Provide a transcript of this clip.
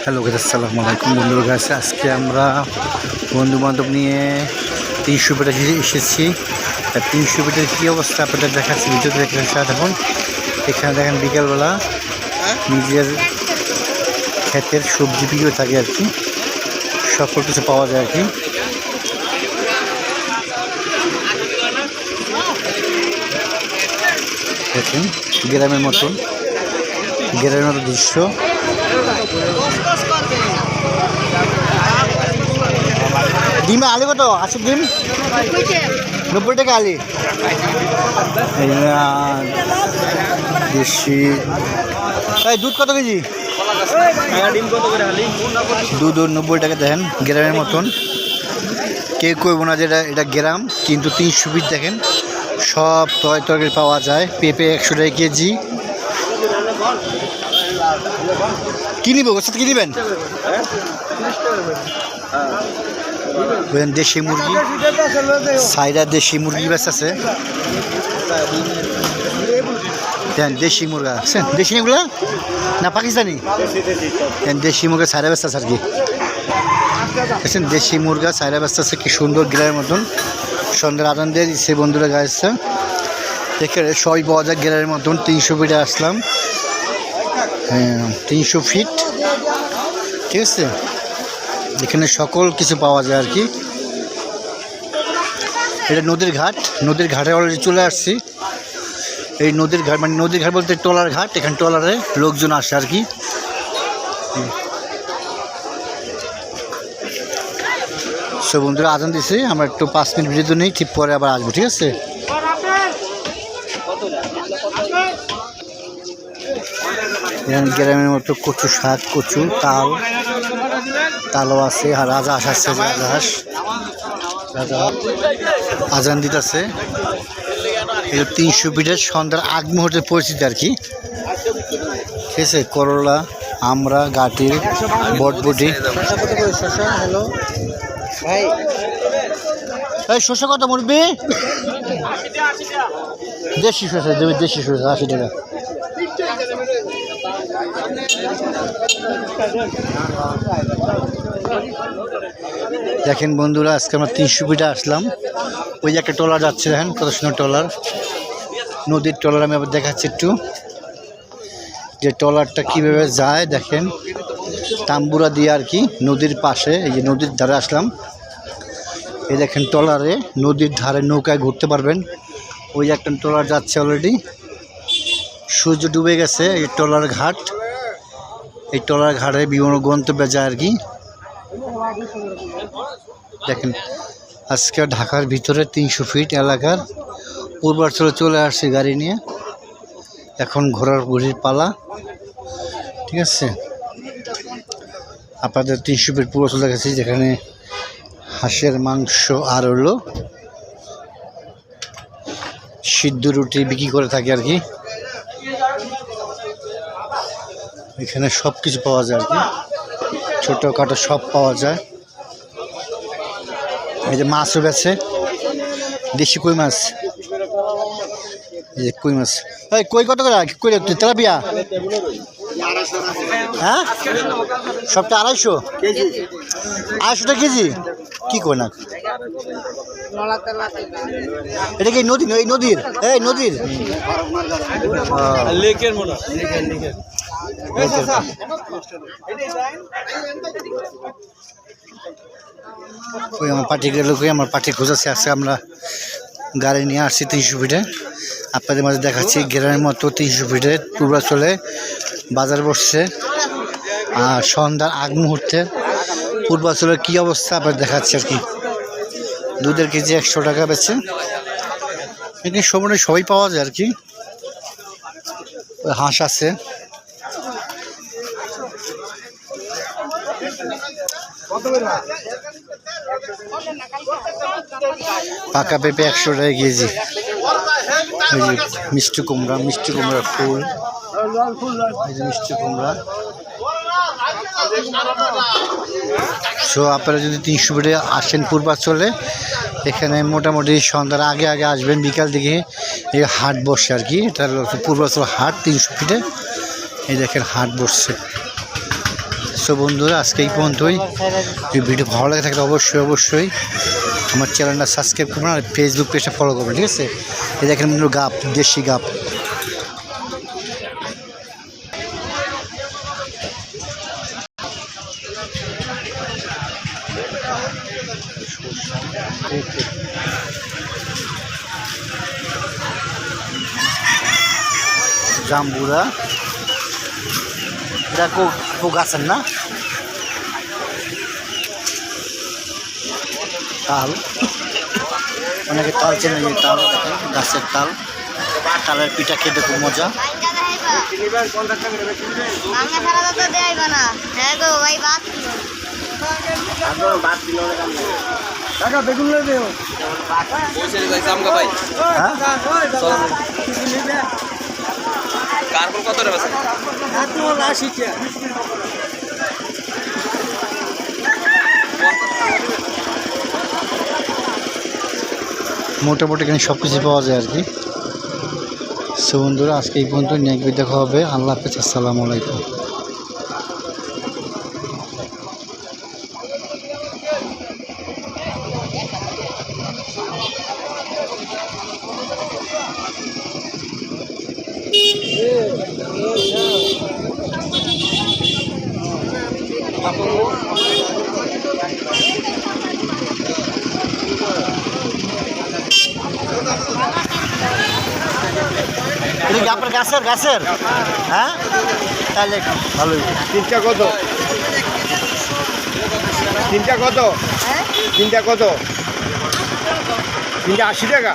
Hello guys, আসসালামু আলাইকুম বন্ধুরা। গাইস আজকে আমরা বন্ধু বান্ধব নিয়ে 300 ফিটে এসেছি। 300 ফিটের কী অবস্থা আপনাদের দেখাচ্ছি, ভিডিওতে দেখেন সাথে দেখুন। এখানে দেখেন বিকেলবেলা নিজের ক্ষেতের সবজি বিক্রি থাকে আর কি, সকল কিছু পাওয়া যায় আর কি। দেখুন গ্রামের মতো দৃশ্য। ডিমে আলু কত আছে? ডিম 90 টাকা আলি। দেশি দুধ কত কেজি? দুধ 90 টাকা। দেখেন গ্রামের মতন, কেউ কইব না যে এটা গ্রাম, কিন্তু 300 ফিট দেখেন সব তরকারি পাওয়া যায়। পেঁপে 100 টাকা কেজি। কি নিব? সাথে কি নেবেন? দেশি মুরগি, সাইডা দেশি মুরগি বেশ আছে। দেশি মুরগা আছেন? দেশি এগুলো না পাকিস্তানি? দেশি মুরগা সাইডা ব্যস্ত আছে আর কি। দেখছেন দেশি মুরগা সাইডা ব্যস্ত আছে, কি সুন্দর গ্রামের মতন। সন্ধ্যার আদান দিয়ে দিচ্ছে বন্ধুরা। গাইছে দেখে সবই পাওয়া যায় গ্রামের মতন। 300 ফিটে আসলাম। 300 ফিট, ঠিক আছে। এখানে সকল কিছু পাওয়া যায় আর কি। এটা নদীর ঘাটে অলরেডি চলে আসছি। এই নদীর ঘাট মানে নদীর ঘাট বলতে ট্রলার ঘাট। এখানে ট্রলারে লোকজন আসে আর কি। সব বন্ধুরা আজান দিছে, আমরা একটু 5 মিনিট ভিডিও নেই, ঠিক পরে আবার আসবো, ঠিক আছে। গ্রামের মতো কচু শাক, কচু তালও আছে। আর রাজহাঁস আছে, রাজহাঁস আজান দিতেছে। 300 ফিটের সন্ধ্যার আগ মুহূর্তের পরিস্থিতি আর কি, ঠিক আছে। করলা, আমরা, গাটির, বটবটি। হ্যালো ভাই, এই শসা কত মুরবি? দেশি শসা দেবে, দেশি শসা 80 টাকা। দেখেন বন্ধুরা, আজকে আমরা 300 ফিটে আসলাম। ওই যে একটা ট্রলার যাচ্ছে, দেখেন কত সুন্দর ট্রলার, নদীর ট্রলার। আমি আবার দেখাচ্ছি একটু যে ট্রলারটা কীভাবে যায়। দেখেন তাম্বুরা দিয়ে আর কি, নদীর পাশে। এই যে নদীর ধারে আসলাম, এই দেখেন ট্রলারে নদীর ধারে নৌকায় ঘুরতে পারবেন। ওই একটা ট্রলার যাচ্ছে অলরেডি। সূর্য ডুবে গেছে। এই ট্রলার ঘাট, এই ট্রলার ঘাটে বিভিন্ন গন্তব্যে যায় আর কি। দেখেন আজকে ঢাকার ভিতরে 300 ফিট এলাকার পূর্বাঞ্চলে চলে আসছে গাড়ি নিয়ে। এখন ঘোড়ির পালা, ঠিক আছে। আপনাদের 300 ফিট পূর্বাঞ্চল দেখাচ্ছি, যেখানে হাঁসের মাংস আর হলো সিদ্ধ রুটি বিক্রি করে থাকে আর কি। এখানে সব কিছু পাওয়া যায় আর কি, ছোটোখাটো সব পাওয়া যায়। এই যে মাছও বেছে, দেশি কই মাছ। এই যে কই মাছ, এই কই কত করে? কই তেলাপিয়া? হ্যাঁ, সবটা 250 টাকা কেজি। কি কই না, এটা কি নদী? এই নদীর, এই নদীর লেকের মনে। ওই আমার পার্টির লোক, আমার পার্টি খোঁজাচ্ছে। আজকে আমরা গাড়ি নিয়ে আসছি 300 ফিটে। আপনাদের মাঝে দেখাচ্ছি গ্রামের মতো 300 ফিটে পূর্বাঞ্চলে বাজার বসছে। আর সন্ধ্যার আগ মুহূর্তে পূর্বাঞ্চলের কী অবস্থা আপনাদের দেখাচ্ছি আর কি। দুধের কেজি 100 টাকা বেচে। এখানে সবাই পাওয়া যায় আর কি। হাঁস আছে, পাকা পেঁপে 100 টাকা কেজি। মিষ্টি কুমড়া ফুল, এই যে মিষ্টি কুমড়া। সো আপনারা যদি 300 ফিটে আসেন পূর্বাঞ্চলে, এখানে মোটামুটি সন্ধ্যার আগে আসবেন, বিকাল দিকে এই হাট বসে আর কি। এটা পূর্বাঞ্চল হাট 300 ফিটে। এই দেখেন হাট বসছে। সো বন্ধুরা আজকে এই পর্যন্তই। যদি ভিডিও ভালো লাগে থাকলে অবশ্যই আমার চ্যানেলটা সাবস্ক্রাইব করবেন আর ফেসবুক পেজটা ফলো করবেন, ঠিক আছে? এই দেখেন বন্ধুরা গাপ, দেশি গাপ। জাম্বুরা দেখো গাছের না তাল, অনেকে তাল চেনে, তাল গাছের তাল, তালের পিঠা খেতে খুব মজা। মোটামুটি এখানে সব কিছু পাওয়া যায় আর কি। সো বন্ধুরা আজকে এই পর্যন্ত, নেক্সট ভিডিও দেখা হবে। আল্লাহ হাফেজ, আসসালামু আলাইকুম। আপনার গাছের হ্যাঁ, তাহলে ভালোই। তিনটা কত? তিনটা 80 টাকা।